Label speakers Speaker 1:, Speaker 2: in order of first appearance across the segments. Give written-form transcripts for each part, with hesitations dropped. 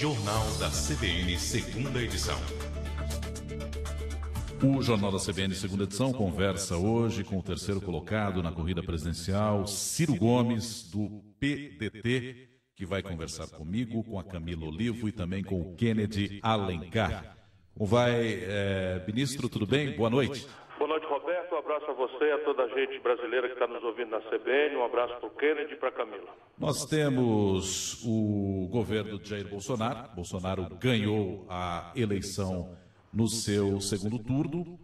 Speaker 1: Jornal da CBN, segunda edição.
Speaker 2: O Jornal da CBN, segunda edição, conversa hoje com o terceiro colocado na corrida presidencial, Ciro Gomes, do PDT, que vai conversar comigo, com a Camila Olivo e também com o Kennedy Alencar. Como vai, ministro, tudo bem? Boa noite.
Speaker 3: Boa noite, Roberto. Um abraço a você e a toda a gente brasileira que está nos ouvindo na CBN. Um abraço para o Kennedy e para a Camila.
Speaker 2: Nós temos o governo de Jair Bolsonaro. Bolsonaro ganhou a eleição no seu segundo turno.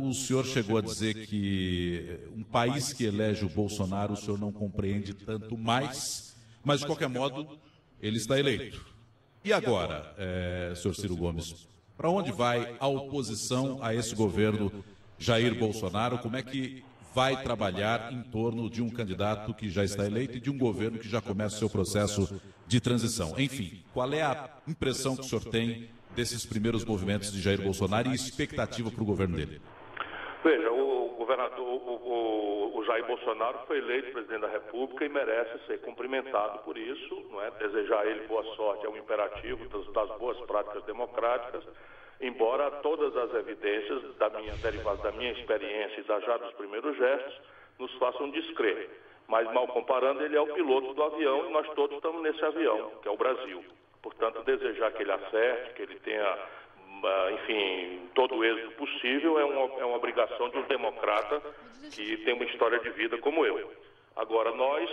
Speaker 2: O senhor chegou a dizer que um país que elege o Bolsonaro, o senhor não compreende tanto mais, mas de qualquer modo ele está eleito. E agora, senhor Ciro Gomes, para onde vai a oposição a esse governo Jair Bolsonaro? Como é que vai trabalhar em torno de um candidato que já está eleito e de um governo que já começa o seu processo de transição? Enfim, qual é a impressão que o senhor tem desses primeiros movimentos de Jair Bolsonaro e expectativa para o governo dele?
Speaker 3: Veja, o Jair Bolsonaro foi eleito presidente da República e merece ser cumprimentado por isso, não é? Desejar a ele boa sorte é um imperativo das boas práticas democráticas, embora todas as evidências derivadas da minha experiência e já dos primeiros gestos nos façam descrer. Mas, mal comparando, ele é o piloto do avião e nós todos estamos nesse avião, que é o Brasil. Portanto, desejar que ele acerte, que ele tenha, enfim, todo o êxito possível é uma obrigação de um democrata que tem uma história de vida como eu. Agora, a nós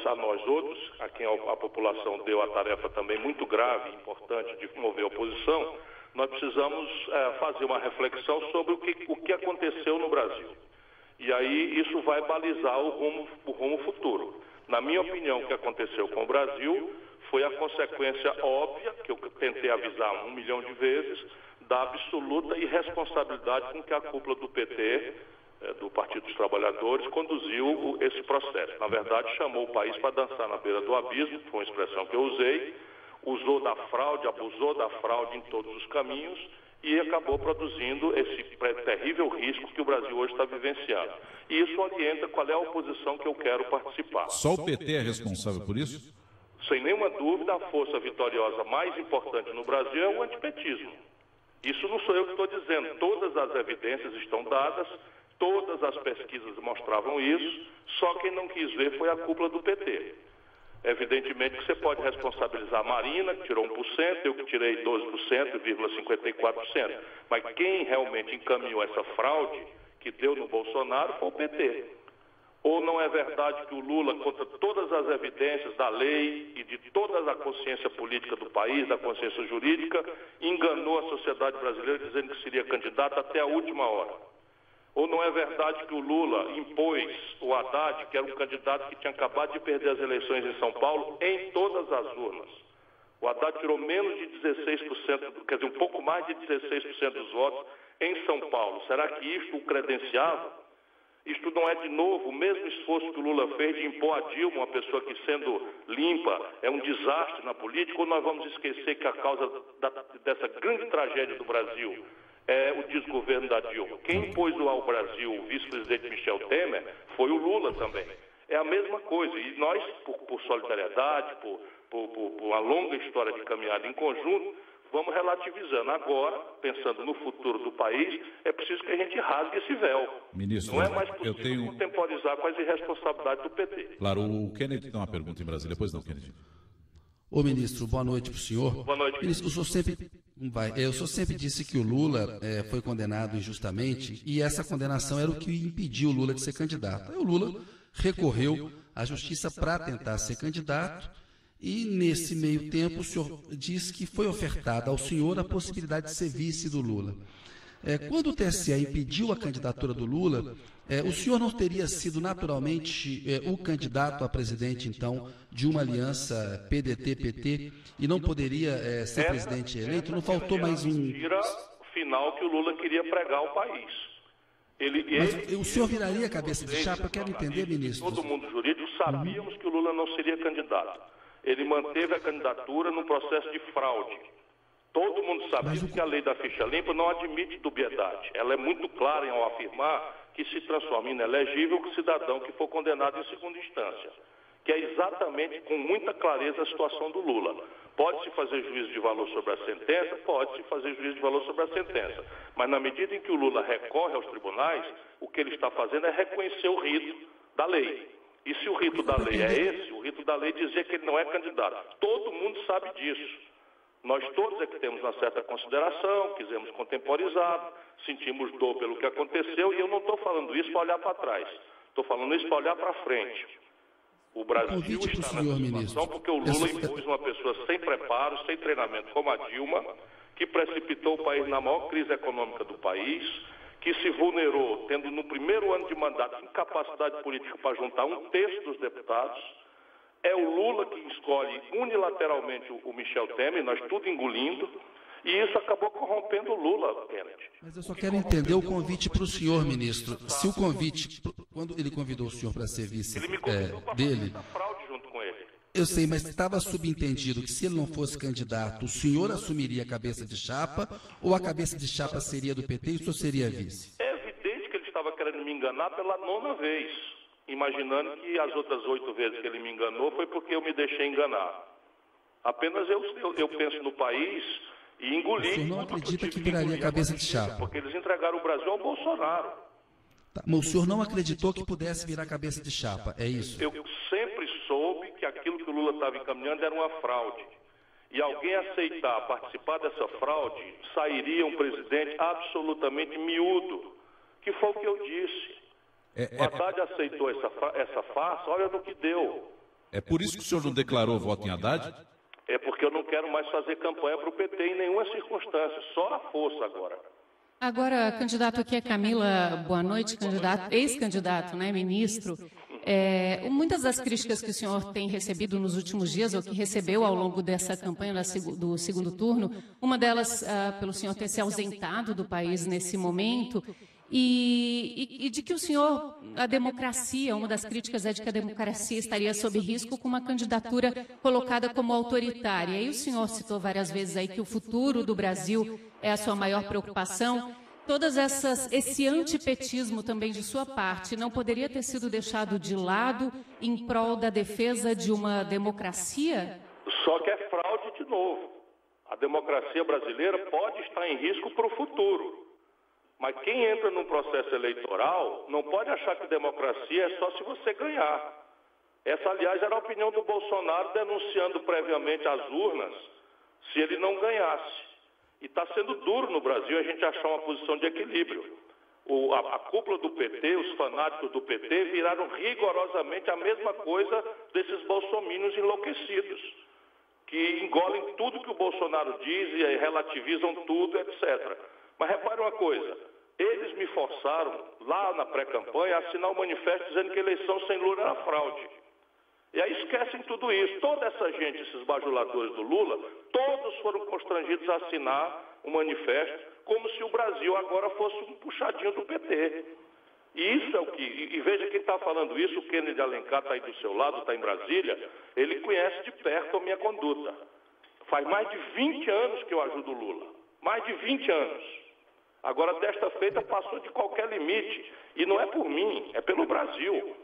Speaker 3: outros, a quem a população deu a tarefa também muito grave e importante de mover a oposição, nós precisamos fazer uma reflexão sobre o que aconteceu no Brasil. E aí isso vai balizar o rumo futuro. Na minha opinião, o que aconteceu com o Brasil foi a consequência óbvia, que eu tentei avisar 1 milhão de vezes, da absoluta irresponsabilidade com que a cúpula do PT, do Partido dos Trabalhadores, conduziu esse processo. Na verdade, chamou o país para dançar na beira do abismo, foi uma expressão que eu usei, usou da fraude, abusou da fraude em todos os caminhos e acabou produzindo esse terrível risco que o Brasil hoje está vivenciando. E isso orienta qual é a oposição que eu quero participar.
Speaker 2: Só o PT é responsável por isso?
Speaker 3: Sem nenhuma dúvida, a força vitoriosa mais importante no Brasil é o antipetismo. Isso não sou eu que estou dizendo. Todas as evidências estão dadas, todas as pesquisas mostravam isso, só quem não quis ver foi a cúpula do PT. Evidentemente que você pode responsabilizar a Marina, que tirou 1%, eu que tirei 12,54%. Mas quem realmente encaminhou essa fraude que deu no Bolsonaro foi o PT. Ou não é verdade que o Lula, contra todas as evidências da lei e de toda a consciência política do país, da consciência jurídica, enganou a sociedade brasileira dizendo que seria candidato até a última hora? Ou não é verdade que o Lula impôs o Haddad, que era um candidato que tinha acabado de perder as eleições em São Paulo, em todas as urnas? O Haddad tirou menos de 16%, quer dizer, um pouco mais de 16% dos votos em São Paulo. Será que isto o credenciava? Isto não é, de novo, o mesmo esforço que o Lula fez de impor a Dilma, uma pessoa que, sendo limpa, é um desastre na política, ou nós vamos esquecer que a causa dessa grande tragédia do Brasil é o desgoverno da Dilma? Quem impôs ao Brasil o vice-presidente Michel Temer foi o Lula também. É a mesma coisa. E nós, por solidariedade, por uma longa história de caminhada em conjunto, vamos relativizando. Agora, pensando no futuro do país, é preciso que a gente rasgue esse véu.
Speaker 2: Ministro,
Speaker 3: não é mais possível contemporizar com as irresponsabilidades do PT.
Speaker 2: Claro, o Kennedy tem uma pergunta em Brasília. Depois não, Kennedy.
Speaker 4: Ô, ministro, boa noite para o senhor.
Speaker 3: Boa noite.
Speaker 4: Ministro, o senhor sempre disse que o Lula foi condenado injustamente e essa condenação era o que impediu o Lula de ser candidato. Aí o Lula recorreu à justiça para tentar ser candidato. E, nesse meio tempo, o senhor diz que foi ofertada ao senhor a possibilidade de ser vice do Lula. Quando o TSE impediu a candidatura do Lula, o senhor não teria sido naturalmente o candidato a presidente, então, de uma aliança PDT-PT e não poderia ser presidente eleito? Não faltou mais um...
Speaker 3: Mentira final que o Lula queria pregar ao país.
Speaker 4: Mas o senhor viraria a cabeça de chapa? Eu quero entender, ministro.
Speaker 3: Todo mundo jurídico sabíamos que o Lula não seria candidato. Ele manteve a candidatura num processo de fraude. Todo mundo sabia que a lei da ficha limpa não admite dubiedade. Ela é muito clara ao afirmar que se transforma em inelegível o cidadão que for condenado em segunda instância. Que é exatamente, com muita clareza, a situação do Lula. Pode-se fazer juízo de valor sobre a sentença? Pode-se fazer juízo de valor sobre a sentença. Mas na medida em que o Lula recorre aos tribunais, o que ele está fazendo é reconhecer o rito da lei. E se o rito da lei é esse, o rito da lei dizia que ele não é candidato. Todo mundo sabe disso. Nós todos é que temos uma certa consideração, quisemos contemporizar, sentimos dor pelo que aconteceu, e eu não estou falando isso para olhar para trás. Estou falando isso para olhar para frente. O Brasil está nessa situação porque o Lula impôs uma pessoa sem preparo, sem treinamento, como a Dilma, que precipitou o país na maior crise econômica do país, que se vulnerou, tendo no primeiro ano de mandato incapacidade política para juntar 1/3 dos deputados. É o Lula que escolhe unilateralmente o Michel Temer, nós tudo engolindo, e isso acabou corrompendo o Lula, Kennedy.
Speaker 4: Mas eu só quero entender o convite para o senhor, ministro. Se o convite, quando ele convidou o senhor para ser vice
Speaker 3: ele me convidou para
Speaker 4: dele,
Speaker 3: fazer essa fraude junto com ele.
Speaker 4: eu sei, mas estava subentendido que se ele não fosse candidato, o senhor assumiria a cabeça de chapa ou a cabeça de chapa seria do PT e o senhor seria vice?
Speaker 3: É evidente que ele estava querendo me enganar pela 9ª vez, imaginando que as outras 8 vezes que ele me enganou foi porque eu me deixei enganar. Apenas eu penso no país e engoli.
Speaker 4: O senhor não acredita que viraria cabeça de chapa?
Speaker 3: Porque eles entregaram o Brasil ao Bolsonaro.
Speaker 4: Tá, mas o senhor não acreditou que pudesse virar cabeça de chapa, é isso?
Speaker 3: Eu sempre soube que aquilo que o Lula estava encaminhando era uma fraude. E alguém aceitar participar dessa fraude, sairia um presidente absolutamente miúdo, que foi o que eu disse. O Haddad aceitou essa farsa, olha no que deu.
Speaker 2: É por isso que o senhor não declarou voto em Haddad?
Speaker 3: É porque eu não quero mais fazer campanha para o PT em nenhuma circunstância, só a força agora.
Speaker 5: Agora, candidato aqui é Camila, boa noite, candidato, ex-candidato, né, ministro. Muitas das críticas que o senhor tem recebido nos últimos dias, ou que recebeu ao longo dessa campanha do segundo turno, uma delas pelo senhor ter se ausentado do país nesse momento, e de que o senhor, a democracia, uma das críticas é de que a democracia estaria sob risco com uma candidatura colocada como autoritária. E o senhor citou várias vezes aí que o futuro do Brasil é a sua maior preocupação. Esse antipetismo também de sua parte não poderia ter sido deixado de lado em prol da defesa de uma democracia?
Speaker 3: Só que é fraude de novo. A democracia brasileira pode estar em risco para o futuro. Mas quem entra num processo eleitoral não pode achar que democracia é só se você ganhar. Essa, aliás, era a opinião do Bolsonaro denunciando previamente as urnas se ele não ganhasse. E está sendo duro no Brasil a gente achar uma posição de equilíbrio. A cúpula do PT, os fanáticos do PT, viraram rigorosamente a mesma coisa desses bolsominions enlouquecidos, que engolem tudo que o Bolsonaro diz e relativizam tudo, etc. Mas repare uma coisa, eles me forçaram, lá na pré-campanha, a assinar um manifesto dizendo que a eleição sem Lula era fraude. E aí esquecem tudo isso. Toda essa gente, esses bajuladores do Lula, todos foram constrangidos a assinar um manifesto, como se o Brasil agora fosse um puxadinho do PT. E isso é o que... E veja quem está falando isso, o Kennedy Alencar está aí do seu lado, está em Brasília, ele conhece de perto a minha conduta. Faz mais de 20 anos que eu ajudo o Lula. Mais de 20 anos. Agora, desta feita, passou de qualquer limite. E não é por mim, é pelo Brasil.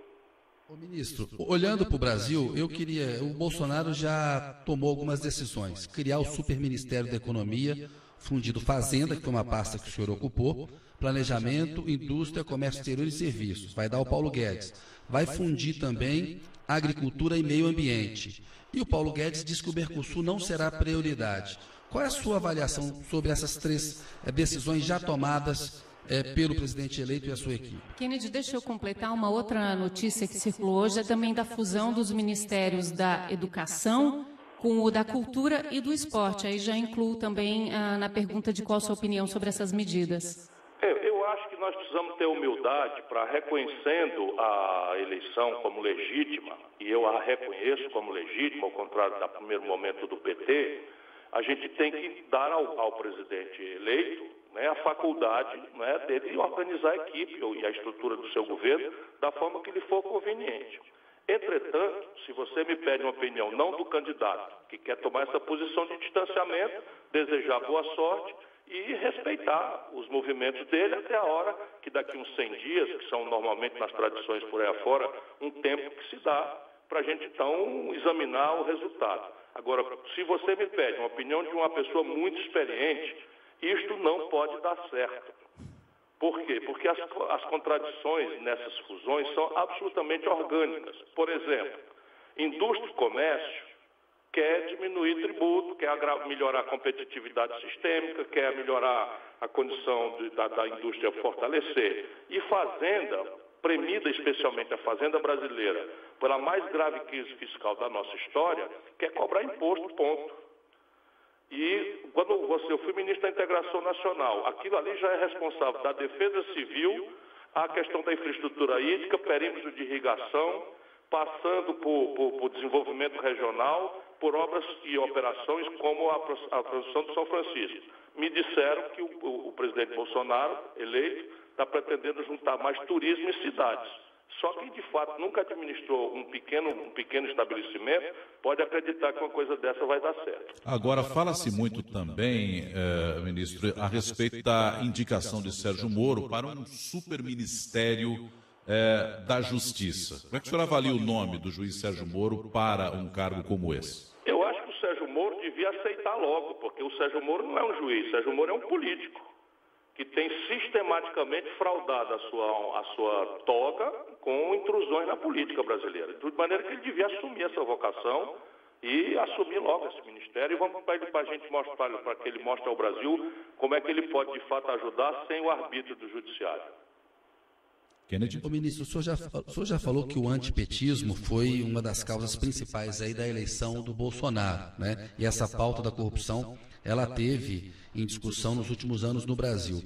Speaker 4: Ô, ministro, olhando para o Brasil, o Bolsonaro já tomou algumas decisões. Criar o Superministério da Economia, fundido Fazenda, que foi uma pasta que o senhor ocupou, Planejamento, Indústria, Comércio Exterior e Serviços. Vai dar o Paulo Guedes. Vai fundir também Agricultura e Meio Ambiente. E o Paulo Guedes diz que o Mercosul não será prioridade. Qual é a sua avaliação sobre essas 3 decisões já tomadas pelo presidente eleito e a sua equipe?
Speaker 5: Kennedy, deixa eu completar uma outra notícia que circulou hoje, é também da fusão dos ministérios da Educação com o da Cultura e do Esporte. Aí já incluo também na pergunta de qual a sua opinião sobre essas medidas.
Speaker 3: Eu acho que nós precisamos ter humildade para, reconhecendo a eleição como legítima, e eu a reconheço como legítima, ao contrário do primeiro momento do PT, a gente tem que dar ao presidente eleito, né, a faculdade, né, dele organizar a equipe e a estrutura do seu governo da forma que lhe for conveniente. Entretanto, se você me pede uma opinião não do candidato, que quer tomar essa posição de distanciamento, desejar boa sorte e respeitar os movimentos dele até a hora que daqui uns 100 dias, que são normalmente nas tradições por aí afora, um tempo que se dá para a gente então examinar o resultado. Agora, se você me pede uma opinião de uma pessoa muito experiente, isto não pode dar certo. Por quê? Porque as contradições nessas fusões são absolutamente orgânicas. Por exemplo, indústria e comércio quer diminuir tributo, quer melhorar a competitividade sistêmica, quer melhorar a condição da indústria fortalecer. E fazenda, premida especialmente a fazenda brasileira, pela mais grave crise fiscal da nossa história, quer cobrar imposto, ponto. E quando eu fui ministro da Integração Nacional, aquilo ali já é responsável da defesa civil, a questão da infraestrutura hídrica, perímetros de irrigação, passando por desenvolvimento regional, por obras e operações como a produção de São Francisco. Me disseram que o presidente Bolsonaro, eleito, está pretendendo juntar mais turismo e cidades. Só quem, de fato, nunca administrou um pequeno estabelecimento pode acreditar que uma coisa dessa vai dar certo.
Speaker 2: Agora, fala-se muito também, ministro, a respeito da indicação de Sérgio Moro para um superministério da Justiça. Como é que o senhor avalia o nome do juiz Sérgio Moro para um cargo como esse?
Speaker 3: Eu acho que o Sérgio Moro devia aceitar logo, porque o Sérgio Moro não é um juiz, o Sérgio Moro é um político que tem sistematicamente fraudado a sua toga com intrusões na política brasileira. De maneira que ele devia assumir essa vocação e assumir logo esse ministério. E vamos para a gente mostrar, para que ele mostre ao Brasil como é que ele pode, de fato, ajudar sem o arbítrio do judiciário.
Speaker 2: Kennedy?
Speaker 4: Ô, ministro, o senhor já falou que o antipetismo foi uma das causas principais aí da eleição do Bolsonaro, né? E essa pauta da corrupção, ela teve em discussão nos últimos anos no Brasil.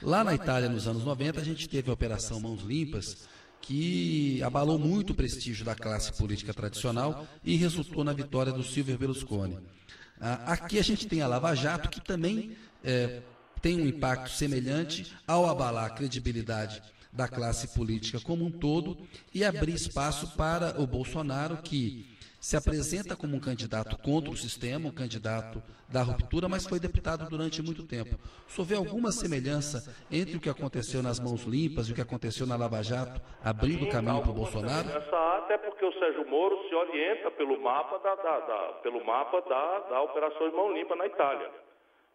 Speaker 4: Lá na Itália, nos anos 90, a gente teve a Operação Mãos Limpas, que abalou muito o prestígio da classe política tradicional e resultou na vitória do Silvio Berlusconi. Aqui a gente tem a Lava Jato, que também tem um impacto semelhante ao abalar a credibilidade da classe política como um todo e abrir espaço para o Bolsonaro, que se apresenta como um candidato contra o sistema, um candidato da ruptura, mas foi deputado durante muito tempo. O senhor vê alguma semelhança entre o que aconteceu nas Mãos Limpas e o que aconteceu na Lava Jato, abrindo o caminho para o Bolsonaro?
Speaker 3: Até porque o Sérgio Moro se orienta pelo mapa da Operação Mão Limpa na Itália.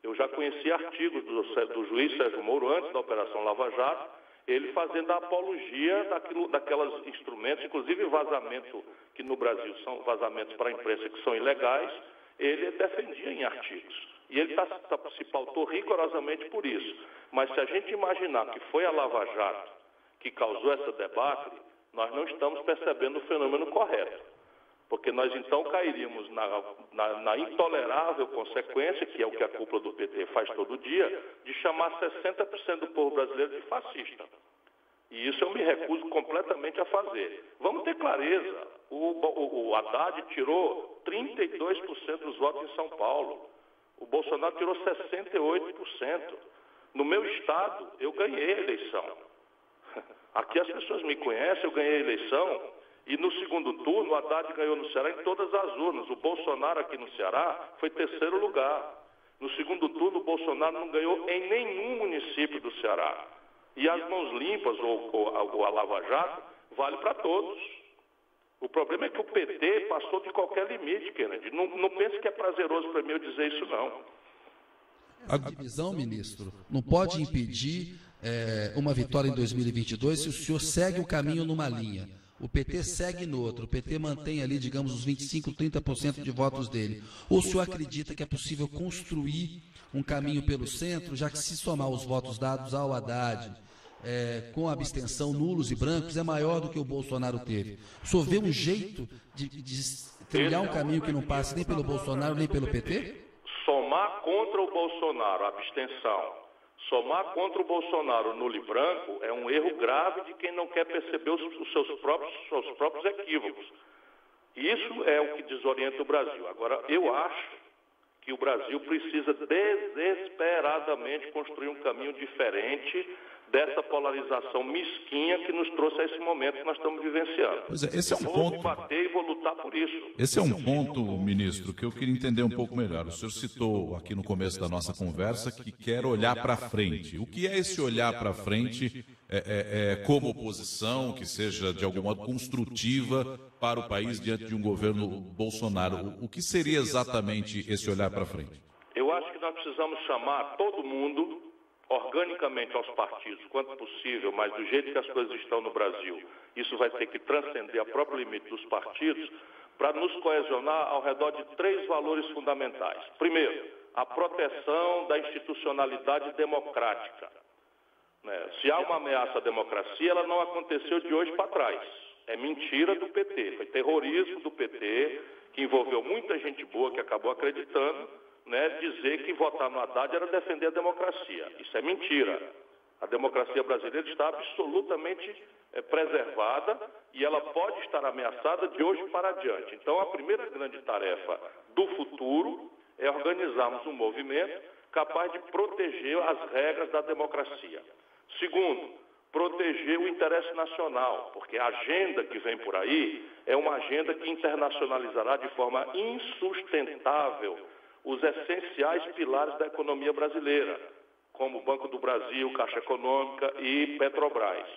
Speaker 3: Eu já conheci artigos do juiz Sérgio Moro antes da Operação Lava Jato, ele fazendo a apologia daqueles instrumentos, inclusive vazamento, que no Brasil são vazamentos para a imprensa que são ilegais, ele defendia em artigos. E ele se pautou rigorosamente por isso. Mas se a gente imaginar que foi a Lava Jato que causou essa debacle, nós não estamos percebendo o fenômeno correto. Porque nós então cairíamos na intolerável consequência, que é o que a cúpula do PT faz todo dia, de chamar 60% do povo brasileiro de fascista. E isso eu me recuso completamente a fazer. Vamos ter clareza, o Haddad tirou 32% dos votos em São Paulo, o Bolsonaro tirou 68%. No meu estado, eu ganhei a eleição. Aqui as pessoas me conhecem, eu ganhei a eleição. E no segundo turno, o Haddad ganhou no Ceará em todas as urnas. O Bolsonaro aqui no Ceará foi terceiro lugar. No segundo turno, o Bolsonaro não ganhou em nenhum município do Ceará. E as mãos limpas, ou a Lava Jato, vale para todos. O problema é que o PT passou de qualquer limite, Kennedy. Não pense que é prazeroso para mim eu dizer isso, não.
Speaker 4: A divisão, ministro, não pode impedir uma vitória em 2022 se o senhor segue o caminho numa linha. O PT segue no outro, o PT mantém ali, digamos, os 25%, 30% de votos dele. Ou o senhor acredita que é possível construir um caminho pelo centro, já que se somar os votos dados ao Haddad, com abstenção, nulos e brancos, é maior do que o Bolsonaro teve? O senhor vê um jeito de trilhar um caminho que não passe nem pelo Bolsonaro, nem pelo PT?
Speaker 3: Somar contra o Bolsonaro, abstenção. Somar contra o Bolsonaro nulo e branco é um erro grave de quem não quer perceber os seus próprios equívocos. Isso é o que desorienta o Brasil. Agora, eu acho que o Brasil precisa desesperadamente construir um caminho diferente dessa polarização mesquinha que nos trouxe a esse momento que nós estamos vivenciando.
Speaker 2: Pois é, esse é um
Speaker 3: ponto.
Speaker 2: ponto.
Speaker 3: Vou bater e vou lutar por isso.
Speaker 2: Esse é um ponto, ministro, que eu queria entender um pouco melhor. O senhor citou aqui no começo da nossa conversa que quer olhar para frente. O que é esse olhar para frente como oposição, que seja de algum modo construtiva para o país diante de um governo Bolsonaro. O que seria exatamente esse olhar para frente?
Speaker 3: Eu acho que nós precisamos chamar todo mundo, organicamente aos partidos, quanto possível, mas do jeito que as coisas estão no Brasil, isso vai ter que transcender a próprio limite dos partidos, para nos coesionar ao redor de 3 valores fundamentais. Primeiro, a proteção da institucionalidade democrática. Se há uma ameaça à democracia, ela não aconteceu de hoje para trás. É mentira do PT, foi terrorismo do PT, que envolveu muita gente boa que acabou acreditando, dizer que votar no Haddad era defender a democracia. Isso é mentira. A democracia brasileira está absolutamente preservada e ela pode estar ameaçada de hoje para adiante. Então, a primeira grande tarefa do futuro é organizarmos um movimento capaz de proteger as regras da democracia. Segundo, proteger o interesse nacional, porque a agenda que vem por aí é uma agenda que internacionalizará de forma insustentável os essenciais pilares da economia brasileira, como o Banco do Brasil, Caixa Econômica e Petrobras.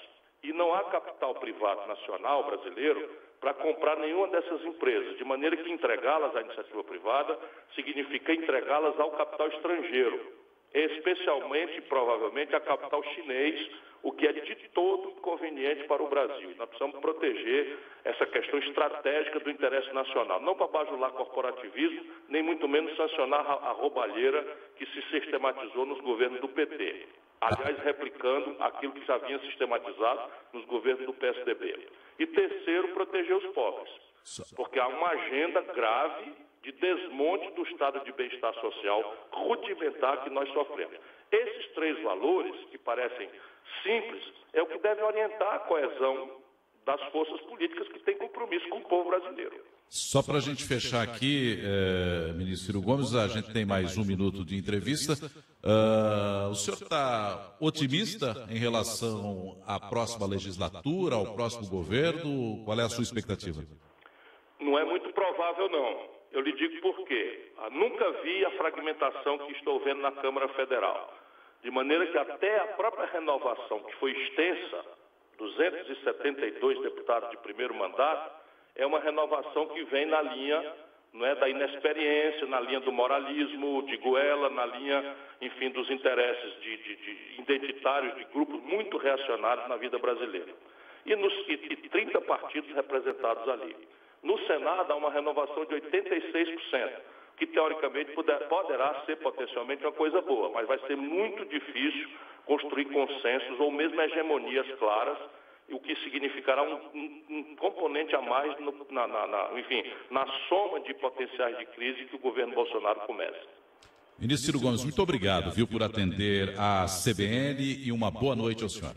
Speaker 3: E não há capital privado nacional brasileiro para comprar nenhuma dessas empresas, de maneira que entregá-las à iniciativa privada significa entregá-las ao capital estrangeiro, especialmente, provavelmente, a capital chinês, o que é de todo inconveniente para o Brasil. Nós precisamos proteger essa questão estratégica do interesse nacional, não para bajular corporativismo, nem muito menos sancionar a roubalheira que se sistematizou nos governos do PT. Aliás, replicando aquilo que já vinha sistematizado nos governos do PSDB. E terceiro, proteger os pobres, porque há uma agenda grave de desmonte do estado de bem-estar social rudimentar que nós sofremos. Esses 3 valores, que parecem simples, é o que deve orientar a coesão das forças políticas que têm compromisso com o povo brasileiro.
Speaker 2: Só para a gente fechar aqui, ministro Ciro Gomes, a gente tem mais 1 minuto de entrevista. O senhor está otimista em relação à próxima legislatura, ao próximo governo? Qual é a sua expectativa?
Speaker 3: Não é muito provável, não. Eu lhe digo por quê. Nunca vi a fragmentação que estou vendo na Câmara Federal. De maneira que até a própria renovação, que foi extensa, 272 deputados de primeiro mandato, é uma renovação que vem na linha da inexperiência, na linha do moralismo, de goela, na linha, enfim, dos interesses de identitários de grupos muito reacionários na vida brasileira. E 30 partidos representados ali. No Senado há uma renovação de 86%, que teoricamente poderá ser potencialmente uma coisa boa, mas vai ser muito difícil construir consensos ou mesmo hegemonias claras, o que significará um componente a mais na soma de potenciais de crise que o governo Bolsonaro começa.
Speaker 2: Ministro Ciro Gomes, muito obrigado, por atender a CBN e uma boa noite ao senhor.